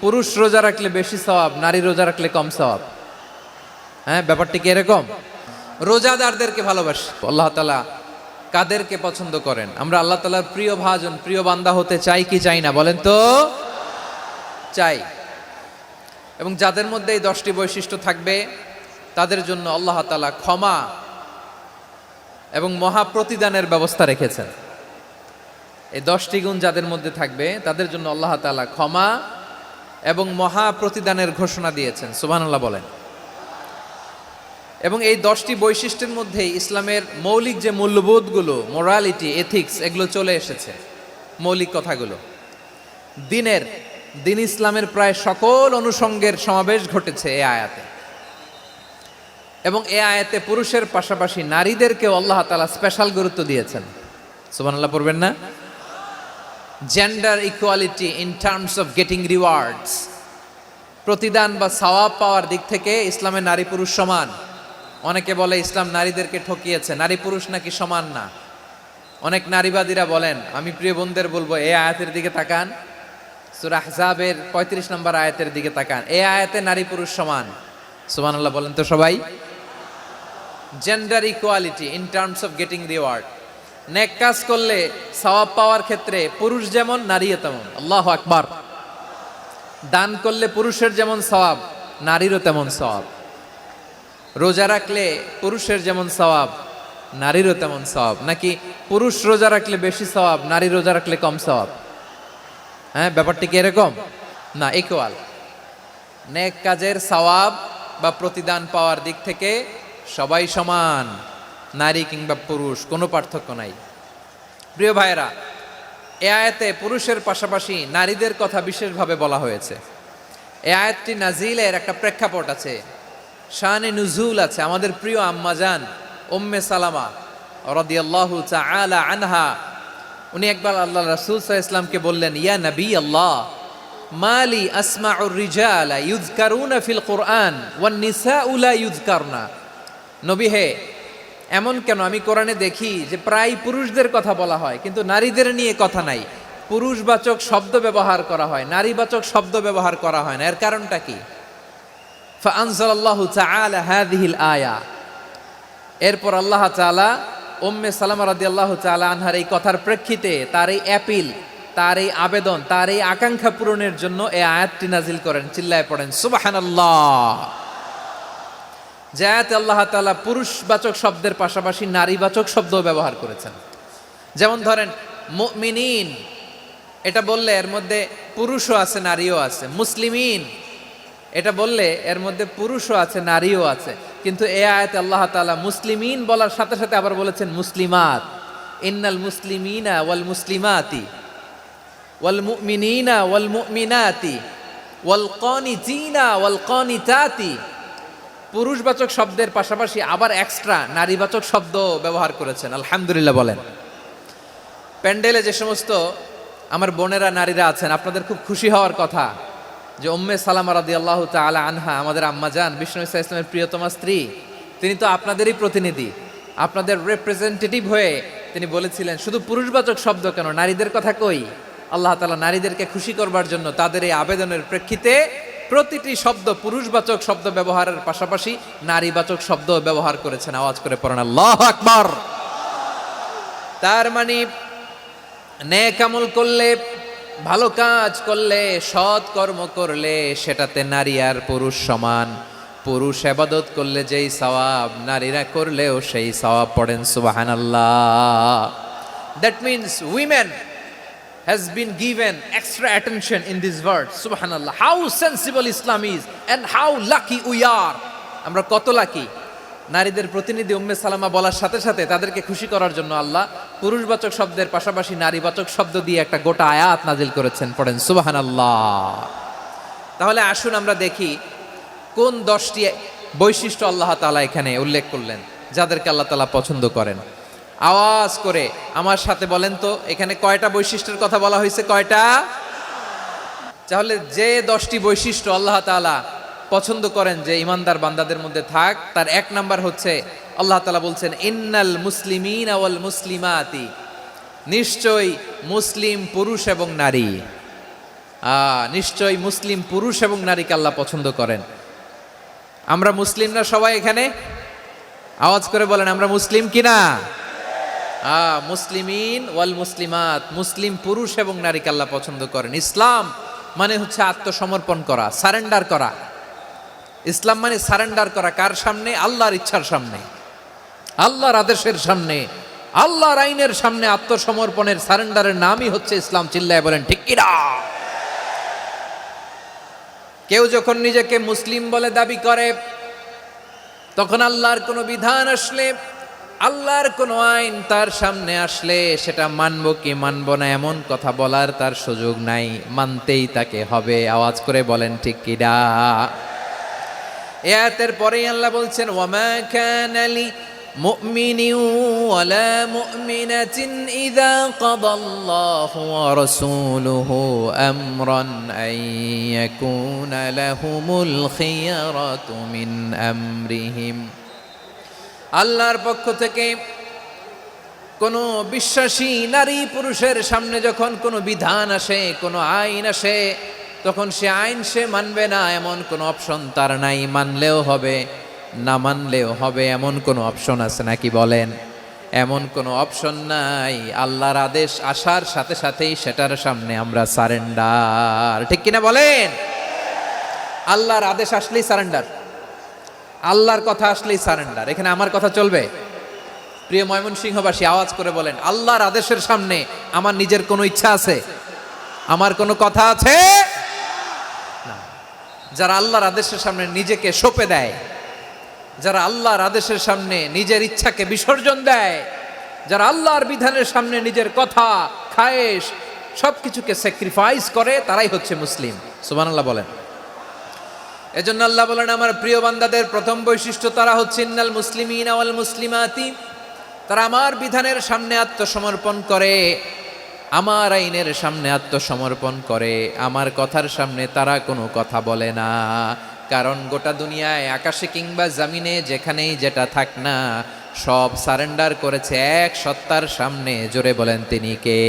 পুরুষ রোজা রাখলে বেশি সওয়াব, নারী রোজা রাখলে কম সওয়াব। হ্যাঁ, ব্যাপারটি কি এরকম? রোজাদারদেরকে ভালোবাসি আল্লাহ তাআলা কাদেরকে পছন্দ করেন? আমরা আল্লাহ তাআলার প্রিয় ভাজন, প্রিয় বান্দা হতে চাই কি চাই না বলেন তো? চাই। এবং যাদের মধ্যে এই 10টি বৈশিষ্ট্য থাকবে তাদের জন্য আল্লাহ তাআলা ক্ষমা এবং মহা প্রতিদানের ব্যবস্থা রেখেছেন। এই 10টি গুণ যাদের মধ্যে থাকবে তাদের জন্য আল্লাহ তাআলা ক্ষমা এবং মহা প্রতিদানের ঘোষণা দিয়েছেন। সুবহানাল্লাহ বলেন। এবং এই 10টি বৈশিষ্ট্যের মধ্যেই ইসলামের মৌলিক যে মূল্যবোধগুলো, মোরালিটি, এথিক্স, এগুলো চলে এসেছে। মৌলিক কথাগুলো দিন ইসলামের প্রায় সকল অনুষঙ্গের সমাবেশ ঘটেছে এই আয়াতে। এবং এই আয়াতে পুরুষের পাশাপাশি নারীদেরকেও আল্লাহ তাআলা স্পেশাল গুরুত্ব দিয়েছেন। সুবহানাল্লাহ পড়বেন না? Gender equality in terms of getting rewards, প্রতিদান বা সওয়াব পাওয়ার দিক থেকে ইসলামে নারী পুরুষ সমান। অনেকে বলে ইসলাম নারীদেরকে ঠকিয়েছে, নারী পুরুষ নাকি সমান না। অনেক নারীবাদীরা বলেন, আমি প্রিয় বোনদের বলবো এই আয়াতের দিকে তাকান, সূরা আহজাবের 35 নম্বর আয়াতের দিকে তাকান। এই আয়াতে নারী পুরুষ সমান। সুবহানাল্লাহ বলেন তো সবাই। Gender equality in terms of getting reward, নেক কাজ করলে সওয়াব পাওয়ার ক্ষেত্রে পুরুষ যেমন নারীও তেমন। আল্লাহু আকবার। দান করলে পুরুষের যেমন সওয়াব, নারীরও তেমন সওয়াব। রোজা রাখলে পুরুষের যেমন সওয়াব, নারীরও তেমন সওয়াব। নাকি পুরুষ রোজা রাখলে বেশি সওয়াব, নারী রোজা রাখলে কম সওয়াব? হ্যাঁ, ব্যাপারটি কি এরকম? না, ইকুয়াল। নেক কাজের সওয়াব বা প্রতিদান পাওয়ার দিক থেকে সবাই সমান, নারী কিংবা পুরুষ, কোনো পার্থক্য নাই। প্রিয় ভাইয়েরা, এ আয়াতে পুরুষের পাশাপাশি নারীদের কথা বিশেষভাবে বলা হয়েছে। এই আয়াতটি নাজিলের একটা প্রেক্ষাপট আছে, শানে নুজুল আছে। আমাদের প্রিয় আম্মাজান উম্মে সালামা রাদিয়াল্লাহু তাআলা আনহা, উনি একবার আল্লাহ রাসূল সাল্লাল্লাহু আলাইহি ওয়াসাল্লামকে বললেন, ইয়া নবী আল্লাহ, মালি আসমাউর রিজালা ইউযকারুনা ফিল কুরআন ওয়ান নিসাউ লা ইউযকারনা। নবী হে, এমন কেন আমি কোরআনে দেখি যে প্রায় পুরুষদের কথা বলা হয় কিন্তু নারীদের নিয়ে কথা নাই। পুরুষবাচক শব্দ ব্যবহার করা হয়, নারীবাচক শব্দ ব্যবহার করা হয় না। এর কারণটা কি? ফাআনজালাল্লাহু তাআলা হাযিহিল আয়া। এরপর আল্লাহ তাআলা উম্মে সালামা রাদিয়াল্লাহু তাআলা আনহার এই কথার প্রেক্ষিতে, তার এই অ্যাপিল, তার এই আবেদন, তার এই আকাঙ্ক্ষা পূরণের জন্য এই আয়াতটি নাজিল করেন। চিল্লায় পড়েন সুবহানাল্লাহ। যে আয়াতে আল্লাহ তাআলা পুরুষবাচক শব্দের পাশাপাশি নারীবাচক শব্দও ব্যবহার করেছেন। যেমন ধরেন মুমিনিন, এটা বললে এর মধ্যে পুরুষও আছে নারীও আছে। মুসলিমিন, এটা বললে এর মধ্যে পুরুষও আছে নারীও আছে। কিন্তু এই আয়াতে আল্লাহ তাআলা মুসলিমিন বলার সাথে সাথে আবার বলেছেন মুসলিমাত। ইন্নাল মুসলিমিনা ওয়াল মুসলিমাতি ওয়াল মুমিনিনা ওয়াল মুমিনাতি ওয়াল কানিতিনা ওয়াল কানিতাতি। পুরুষবাচক শব্দের পাশাপাশি আবার এক্সট্রা নারীবাচক শব্দ ব্যবহার করেছেন। আলহামদুলিল্লাহ বলেন। প্যান্ডেলে যে সমস্ত আমার বোনেরা নারীরা আছেন, আপনাদের খুব খুশি হওয়ার কথা যে উম্মে সালামা রাদিয়াল্লাহু তাআলা আনহা, আমাদের আম্মাজান, বিষ্ণু ইসা ইসলামের প্রিয়তমা স্ত্রী, তিনি তো আপনাদেরই প্রতিনিধি, আপনাদের রিপ্রেজেন্টেটিভ হয়ে তিনি বলেছিলেন শুধু পুরুষবাচক শব্দ কেন, নারীদের কথা কই। আল্লাহ তাআলা নারীদেরকে খুশি করবার জন্য তাদের এই আবেদনের প্রেক্ষিতে প্রতিটি শব্দ পুরুষবাচক শব্দ ব্যবহারের পাশাপাশি নারীবাচক শব্দ ব্যবহার করেছেন। আওয়াজ করে পড়েন আল্লাহু আকবার। তার মানে নেক আমল করলে, ভালো কাজ করলে, সৎ কর্ম করলে সেটাতে নারী আর পুরুষ সমান। পুরুষ ইবাদত করলে যেই সওয়াব, নারীরা করলেও সেই সওয়াব। পড়েন সুবহানাল্লাহ। That means women has been given extra attention in this verse. Subhanallah. How sensible Islam is and how lucky we are. আমরা কত লাকি। নারীদের প্রতিনিধি উম্মে সালামা বলার সাথে সাথে তাদেরকে খুশি করার জন্য আল্লাহ পুরুষবাচক শব্দের পাশাপাশি নারীবাচক শব্দ দিয়ে একটা গোটা আয়াত নাজিল করেছেন। পড়েন সুবহানাল্লাহ। তাহলে আসুন আমরা দেখি কোন 10টি বৈশিষ্ট্য আল্লাহ তাআলা এখানে উল্লেখ করলেন যাদেরকে আল্লাহ তাআলা পছন্দ করেন। আওয়াজ করে আমার সাথে বলেন তো, এখানে কয়টা বৈশিষ্ট্যের কথা বলা হয়েছে? কয়টা? তাহলে যে 10টি বৈশিষ্ট্য আল্লাহ তাআলা পছন্দ করেন যে ইমানদার বান্দাদের মধ্যে থাক, তার 1 নাম্বার হচ্ছে আল্লাহ তাআলা বলছেন ইন্নাল মুসলিমিনা ওয়াল মুসলিমাতি, নিশ্চয়ই মুসলিম পুরুষ এবং নারী। নিশ্চয়ই মুসলিম পুরুষ এবং নারীকে আল্লাহ পছন্দ করেন। আমরা মুসলিম না সবাই এখানে? আওয়াজ করে বলেন আমরা মুসলিম কিনা? মুসলিমিন ওয়াল মুসলিমাত, মুসলিম পুরুষ এবং নারীকে আল্লাহ পছন্দ করেন। ইসলাম মানে হচ্ছে আত্মসমর্পণ করা, সারেন্ডার করা। ইসলাম মানে সারেন্ডার করা কার সামনে? আল্লাহর ইচ্ছার সামনে, আল্লাহর আদেশের সামনে, আল্লাহর আইনের সামনে আত্মসমর্পণের সারেন্ডারের নামই হচ্ছে ইসলাম। চিল্লায় বলেন ঠিক কিনা? কেউ যখন নিজেকে মুসলিম বলে দাবি করে, তখন আল্লাহর কোনো বিধান আসলে, আল্লাহর কোনো আইন তার সামনে আসলে সেটা মানব কি মানব না এমন কথা বলার তার সুযোগ নাই, মানতেই তাকে হবে। আওয়াজ করে বলেন ঠিক কিনা? এই আয়াতের পরেই আল্লাহ বলছেন ওয়ামা কানা লি মুমিনিন ওয়ালা মুমিনাতিন ইযা কাদাল্লাহু ওয়া রাসূলুহু আমরান আন ইয়াকুনা লাহুমুল খিয়ারাতু মিন আমরিহিম। আল্লাহর পক্ষ থেকে কোনো বিশ্বাসী নারী পুরুষের সামনে যখন কোনো বিধান আসে, কোনো আইন আসে, তখন সে আইন সে মানবে না এমন কোনো অপশন তার নাই। মানলেও হবে, না মানলেও হবে, এমন কোনো অপশন আছে নাকি বলেন? এমন কোনো অপশন নাই। আল্লাহর আদেশ আসার সাথে সাথেই সেটার সামনে আমরা সারেন্ডার। ঠিক কিনা বলেন? আল্লাহর আদেশ আসলেই সারেন্ডার, আল্লাহর কথা আসলেই সারেন্ডার। এখানে আমার কথা চলবে? প্রিয় ময়মনসিংহবাসী, আওয়াজ করে বলেন আল্লাহর আদেশের সামনে আমার নিজের কোনো ইচ্ছা আছে? আমার কোনো কথা আছে? না। যারা আল্লাহর আদেশের সামনে নিজেকে সঁপে দেয়, যারা আল্লাহর আদেশের সামনে নিজের ইচ্ছাকে বিসর্জন দেয়, যারা আল্লাহর বিধানের সামনে নিজের কথা, খায়েশ সবকিছুকে স্যাক্রিফাইস করে, তারাই হচ্ছে মুসলিম। সুবহানাল্লাহ বলেন। এজন্য আল্লাহ বলেন আমার প্রিয় বান্দাদের প্রথম বৈশিষ্ট্য তারা হচ্ছে ইন্নাল মুসলিমিনা ওয়াল মুসলিমাতি, তারা আমার বিধানের সামনে আত্মসমর্পণ করে, আমার আইনের সামনে আত্মসমর্পণ করে, আমার কথার সামনে তারা কোনো কথা বলে না। কারণ গোটা দুনিয়ায় আকাশে কিংবা জমিনে যেখানেই যেটা থাক না, সব সারেন্ডার করেছে এক সত্তার সামনে। জোরে বলেন তিনি কে?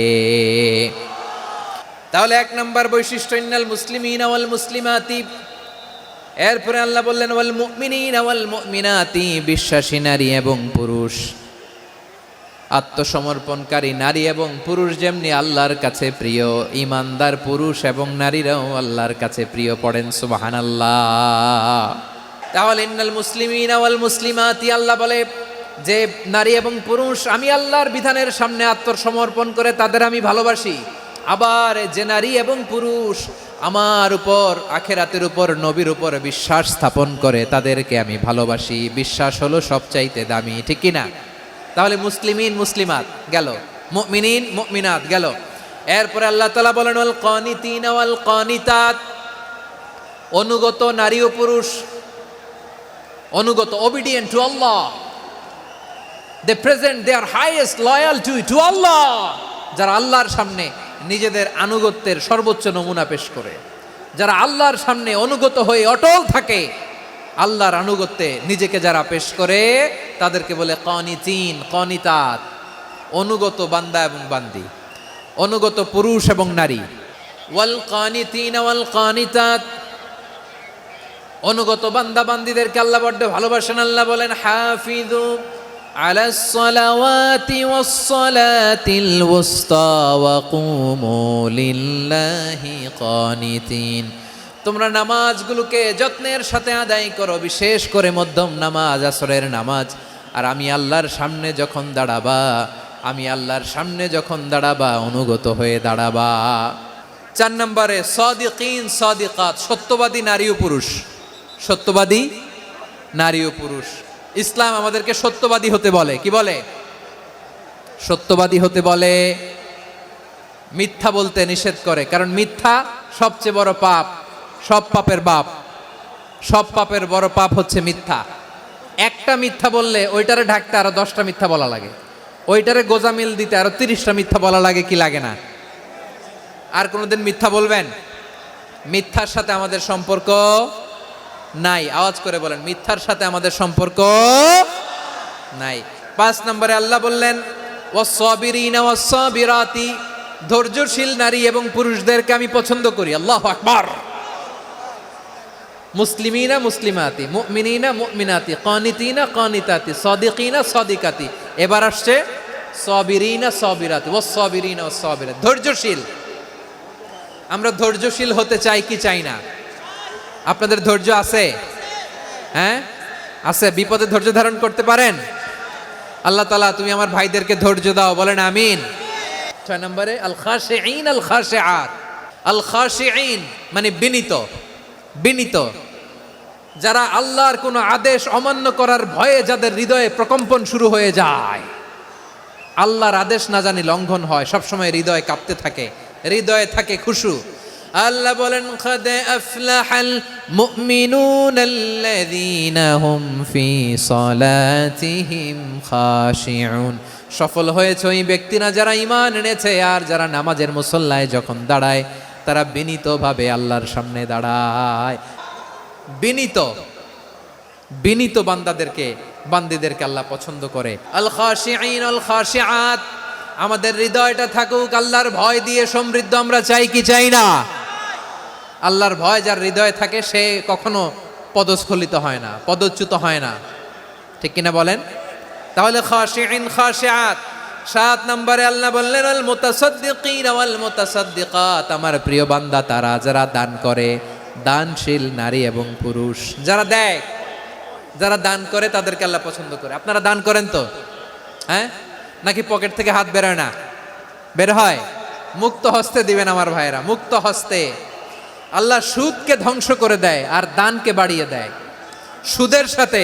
তাহলে এক নম্বর বৈশিষ্ট্য ইন্নাল মুসলিমিনা ওয়াল মুসলিমাতি। এরপরে আল্লাহ বললেন ওয়াল মুমিনিনা ওয়াল মুমিনাতি, বিশ্বাসী নারী এবং পুরুষ, আত্মসমর্পণকারী নারী এবং পুরুষ যেমনি আল্লাহর কাছে প্রিয়, ইমানদার পুরুষ এবং নারীরাও আল্লাহর কাছে প্রিয়। পড়েন সুবহানাল্লাহ। তাহলে ইন্নাল মুসলিমিনা ওয়াল মুসলিমাতি, আল্লাহ বলে যে নারী এবং পুরুষ আমি আল্লাহর বিধানের সামনে আত্মসমর্পণ করে তাদের আমি ভালোবাসি। আবার যে নারী এবং পুরুষ আমার উপর, আখিরাতের উপর, নবীর উপর বিশ্বাস স্থাপন করে তাদেরকে আমি ভালোবাসি। বিশ্বাস হলো সবচাইতে দামি। ঠিক কিনা? তাহলে মুসলিমিন মুসলিমাত গেল, মুমিনিন মুমিনাত গেল। এরপরে আল্লাহ তাআলা বলেন ওয়াল কানিতিনা ওয়াল কানিতাত, অনুগত নারী ও পুরুষ, অনুগত, obedient to Allah, they present their highest loyalty to Allah, যারা আল্লাহর সামনে নিজেদের আনুগত্যের সর্বোচ্চ নমুনা পেশ করে, যারা আল্লাহর সামনে অনুগত হয়ে অটল থাকে, আল্লাহর আনুগত্যে নিজেকে যারা পেশ করে তাদেরকে বলে কানিতিন, কানিতাত, অনুগত বান্দা এবং বান্দি, অনুগত পুরুষ এবং নারী। ওয়াল কানিতিন ওয়াল কানিতাত, অনুগত বান্দা বান্দিদেরকে আল্লাহ বড্ড ভালোবাসেন। আল্লাহ বলেন হাফিযু আলাস সালাওয়াতি ওয়াস সালাতিল ওয়ুস্তা ওয়া কুমু লিল্লাহি কানিতিন, তোমরা নামাজগুলোকে যত্নের সাথে আদায় করো, বিশেষ করে মধ্যম নামাজ, আসরের নামাজ। আর আমি আল্লাহর সামনে যখন দাঁড়াবা, আমি আল্লাহর সামনে যখন দাঁড়াবা অনুগত হয়ে দাঁড়াবা। 4 নম্বরে সাদিকিন সাদিকাত, সত্যবাদী নারী ও পুরুষ, সত্যবাদী নারী ও পুরুষ। ইসলাম আমাদেরকে সত্যবাদী হতে বলে। কি বলে? সত্যবাদী হতে বলে, মিথ্যা বলতে নিষেধ করে। কারণ মিথ্যা সবচেয়ে বড় পাপ, সব পাপের বাপ, সব পাপের বড় পাপ হচ্ছে মিথ্যা। একটা মিথ্যা বললে ওইটারে ঢাকতে আরো 10টা মিথ্যা বলা লাগে, ওইটারে গোজামিল দিতে আরো 30টা মিথ্যা বলা লাগে, কি লাগে না? আর কোনোদিন মিথ্যা বলবেন? মিথ্যার সাথে আমাদের সম্পর্ক নাই। আওয়াজ করে বলেন মিথ্যার সাথে আমাদের সম্পর্ক নাই। 5 নম্বরে আল্লাহ বললেন ওয়াস-সাবিরিনা ওয়াস-সাবিরাতি, ধৈর্যশীল নারী এবং পুরুষদেরকে আমি পছন্দ করি। আল্লাহু আকবার। মুসলিমিনা মুসলিমাতি, মুমিনিনা মুমিনাতি, কানিতিনা কানিতাতি, সাদিকিনা সাদিকাতি। এবার আসছে সাবিরিনা সাবিরাতি, ওয়াস সাবিরিনা ওয়াস সাবিরাত। ধৈর্যশীল। আমরা ধৈর্যশীল হতে চাই কি চাই না? আপনাদের ধৈর্য আছে? হ্যাঁ আছে। বিপদে ধৈর্য ধারণ করতে পারেন? আল্লাহ তাআলা তুমি আমার ভাইদেরকে ধৈর্য দাও, বলেন আমিন। 6 নম্বরে আল খাশিঈন আল খাশিআত। আল খাশিঈন মানে বিনীত, বিনীত, যারা আল্লাহর কোনো আদেশ অমান্য করার ভয়ে যাদের হৃদয়ে প্রকম্পন শুরু হয়ে যায়, আল্লাহর আদেশ না জানি লঙ্ঘন হয়, সবসময় হৃদয় কাঁপতে থাকে, হৃদয়ে থাকে খুশু। আল্লাহ বলেন কাদ আফলাহাল মুমিনুনাল্লাযীনা হুম ফি সালাতিহিম খাশিউন। সফল হয়েছে ওই ব্যক্তিরা যারা ঈমান এনেছে আর যারা নামাজের মুসল্লায় যখন দাঁড়ায় তারা বিনীতভাবে আল্লাহর সামনে দাঁড়ায়। বিনীত, বিনীত বান্দাদেরকে, বান্দীদেরকে আল্লাহ পছন্দ করে। আল খাশিঈন আল খাশিআত। আমাদের হৃদয়টা থাকুক আল্লাহর ভয় দিয়ে সমৃদ্ধ। আমরা চাই কি চাই না? আল্লাহর ভয় যার হৃদয়ে থাকে সে কখনো পদস্খলিত হয় না, পদচ্যুত হয় না, ঠিক কিনা বলেন? তাহলে খাশিঈন খাশিআত। 7 নম্বরে আল্লাহ বললেন আল মুতাসাদ্দিকিন ওয়াল মুতাসাদ্দিকাত। আমার প্রিয় বান্দা তারা যারা দান করে, দানশীল নারী এবং পুরুষ যারা দেয়, যারা দান করে তাদেরকে আল্লাহ পছন্দ করে। আপনারা দান করেন তো? হ্যাঁ, নাকি পকেট থেকে হাত বেরোয় না? বের হয়। মুক্ত হস্তে দিবেন আমার ভাইয়েরা, মুক্ত হস্তে। আল্লাহ সুদকে ধ্বংস করে দেয় আর দানকে বাড়িয়ে দেয়। সুদের সাথে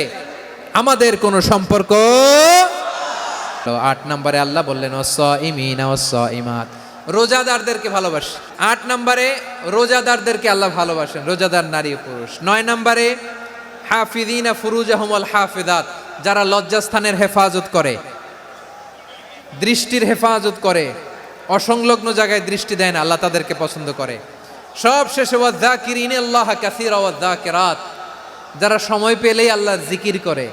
আমাদের কোনো সম্পর্ক। 8 নম্বরে আল্লাহ বললেন ওয়াস-সাইমিনা ওয়াস-সাইমাত। রোজাদারদেরকে ভালোবাসে। 8 নম্বরে রোজাদারদেরকে আল্লাহ ভালোবাসেন, রোজাদার নারী ও পুরুষ। 9 নম্বরে হাফিযিনা ফুরুজাহুম ওয়াল হাফিযাত। যারা লজ্জাস্থানের হেফাজত করে, দৃষ্টির হেফাজত করে, অসংলগ্ন জায়গায় দৃষ্টি দেয় না, আল্লাহ তাদেরকে পছন্দ করে। সব শেষে ওয়ায-যাকিরিনাল্লাহা কাসীরা ওয়ায-যাকিরাত। যারা সময় পেলেই আল্লাহর জিকির করে।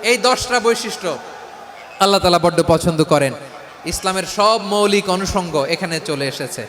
এই 10টা বৈশিষ্ট্য আল্লাহ তাআলা বড্ড পছন্দ করেন। ইসলামের সব মৌলিক অনুষঙ্গ এখানে চলে এসেছে।